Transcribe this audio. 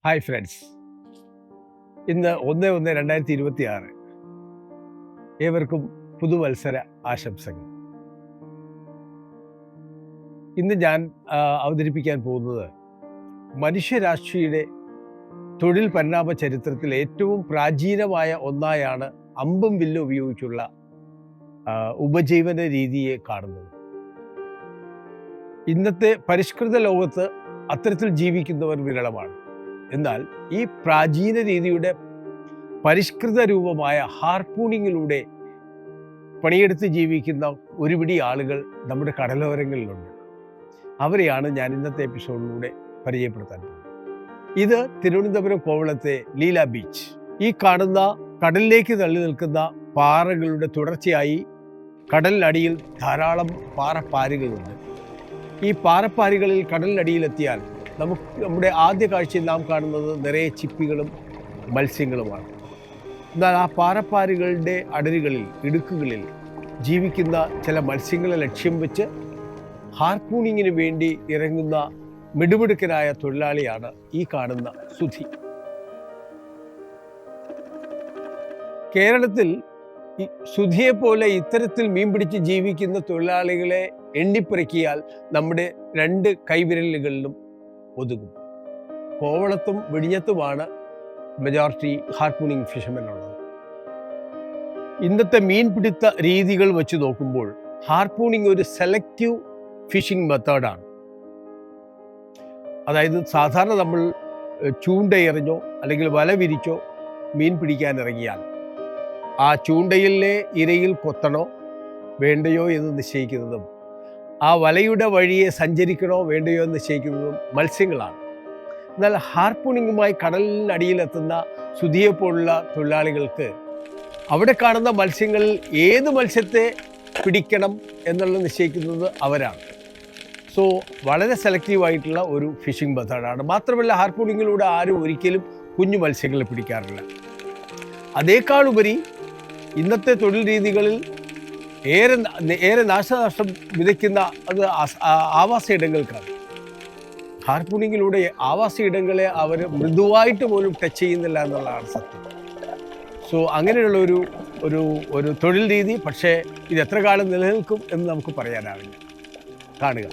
Hi friends, ഇന്ന് 1/1/2026. ഏവർക്കും പുതുവത്സര ആശംസകൾ. ഇന്ന് ഞാൻ അവതരിപ്പിക്കാൻ പോകുന്നത് മനുഷ്യരാശിയുടെ തൊഴിൽ പരിണാമ ചരിത്രത്തിൽ ഏറ്റവും പ്രാചീനമായ ഒന്നായാണ് അമ്പും വില്ലും ഉപയോഗിച്ചുള്ള ഉപജീവന രീതിയെ കാണുന്നത്. ഇന്നത്തെ പരിഷ്കൃത ലോകത്ത് അത്തരത്തിൽ ജീവിക്കുന്നവർ വിരളമാണ്. എന്നാൽ ഈ പ്രാചീന രീതിയുടെ പരിഷ്കൃത രൂപമായ ഹാർപൂണിങ്ങിലൂടെ പണിയെടുത്ത് ജീവിക്കുന്ന ഒരുപിടി ആളുകൾ നമ്മുടെ കടലോരങ്ങളിലുണ്ട്. അവരെയാണ് ഞാൻ ഇന്നത്തെ എപ്പിസോഡിലൂടെ പരിചയപ്പെടുത്താൻ പോകുന്നത്. ഇത് തിരുവനന്തപുരം കോവളത്തെ ലീല ബീച്ച്. ഈ കാണുന്ന കടലിലേക്ക് തള്ളി നിൽക്കുന്ന പാറകളുടെ തുടർച്ചയായി കടലിനടിയിൽ ധാരാളം പാറപ്പാരുകളുണ്ട്. ഈ പാറപ്പാരുകളിൽ കടലിനടിയിലെത്തിയാൽ നമ്മുടെ ആദ്യ കാഴ്ചയിൽ നാം കാണുന്നത് നിറയെ ചിപ്പികളും മത്സ്യങ്ങളുമാണ്. എന്നാൽ ആ പാറപ്പാരുകളുടെ അടരുകളിൽ, ഇടുക്കുകളിൽ ജീവിക്കുന്ന ചില മത്സ്യങ്ങളെ ലക്ഷ്യം വെച്ച് ഹാർപൂണിങ്ങിന് വേണ്ടി ഇറങ്ങുന്ന മിടുമിടുക്കനായ തൊഴിലാളിയാണ് ഈ കാണുന്ന സുധി. കേരളത്തിൽ സുധിയെപ്പോലെ ഇത്തരത്തിൽ മീൻ പിടിച്ച് ജീവിക്കുന്ന തൊഴിലാളികളെ എണ്ണിപ്പെറുക്കിയാൽ നമ്മുടെ 2 കൈവിരലുകളിലും ഒതുങ്ങും. കോവളത്തും വിഴിഞ്ഞത്തുമാണ് മെജോറിറ്റി ഹാർപൂണിങ് ഫിഷർമെൻ ഉള്ളത്. ഇന്നത്തെ മീൻപിടുത്ത രീതികൾ വെച്ച് നോക്കുമ്പോൾ ഹാർപൂണിങ് ഒരു സെലക്റ്റീവ് ഫിഷിംഗ് മെത്തേഡാണ്. അതായത് സാധാരണ നമ്മൾ ചൂണ്ടയെറിഞ്ഞോ അല്ലെങ്കിൽ വല വിരിച്ചോ മീൻ പിടിക്കാൻ ഇറങ്ങിയാൽ ആ ചൂണ്ടയിലെ ഇരയിൽ കൊത്തണോ വേണ്ടയോ എന്ന് നിശ്ചയിക്കുന്നതും ആ വലയുടെ വഴിയെ സഞ്ചരിക്കണോ വേണ്ടയോ എന്ന് നിശ്ചയിക്കുന്നതും മത്സ്യങ്ങളാണ്. എന്നാൽ ഹാർപൂണിങ്ങുമായി കടലിനടിയിലെത്തുന്ന സുധിയെപ്പോലുള്ള തൊഴിലാളികൾക്ക് അവിടെ കാണുന്ന മത്സ്യങ്ങളിൽ ഏത് മത്സ്യത്തെ പിടിക്കണം എന്നുള്ളത് നിശ്ചയിക്കുന്നത് അവരാണ്. സോ വളരെ സെലക്റ്റീവായിട്ടുള്ള ഒരു ഫിഷിംഗ് മെത്തേഡാണ്. മാത്രമല്ല ഹാർപൂണിങ്ങിലൂടെ ആരും ഒരിക്കലും കുഞ്ഞു മത്സ്യങ്ങളെ പിടിക്കാറില്ല. അതേക്കാളുപരി ഇന്നത്തെ തൊഴിൽ രീതികളിൽ ഏറെ നാശനഷ്ടം വിതയ്ക്കുന്ന അത് ആവാസ ഇടങ്ങൾക്കാണ്. ഹാർപൂണിങ്ങിലൂടെ ആവാസ ഇടങ്ങളെ അവർ മൃദുവായിട്ട് പോലും ടച്ച് ചെയ്യുന്നില്ല എന്നുള്ളതാണ് സത്യം. സോ അങ്ങനെയുള്ള ഒരു തൊഴിൽ രീതി, പക്ഷേ ഇത് എത്ര കാലം നിലനിൽക്കും എന്ന് നമുക്ക് പറയാനാവില്ല. കാണുക.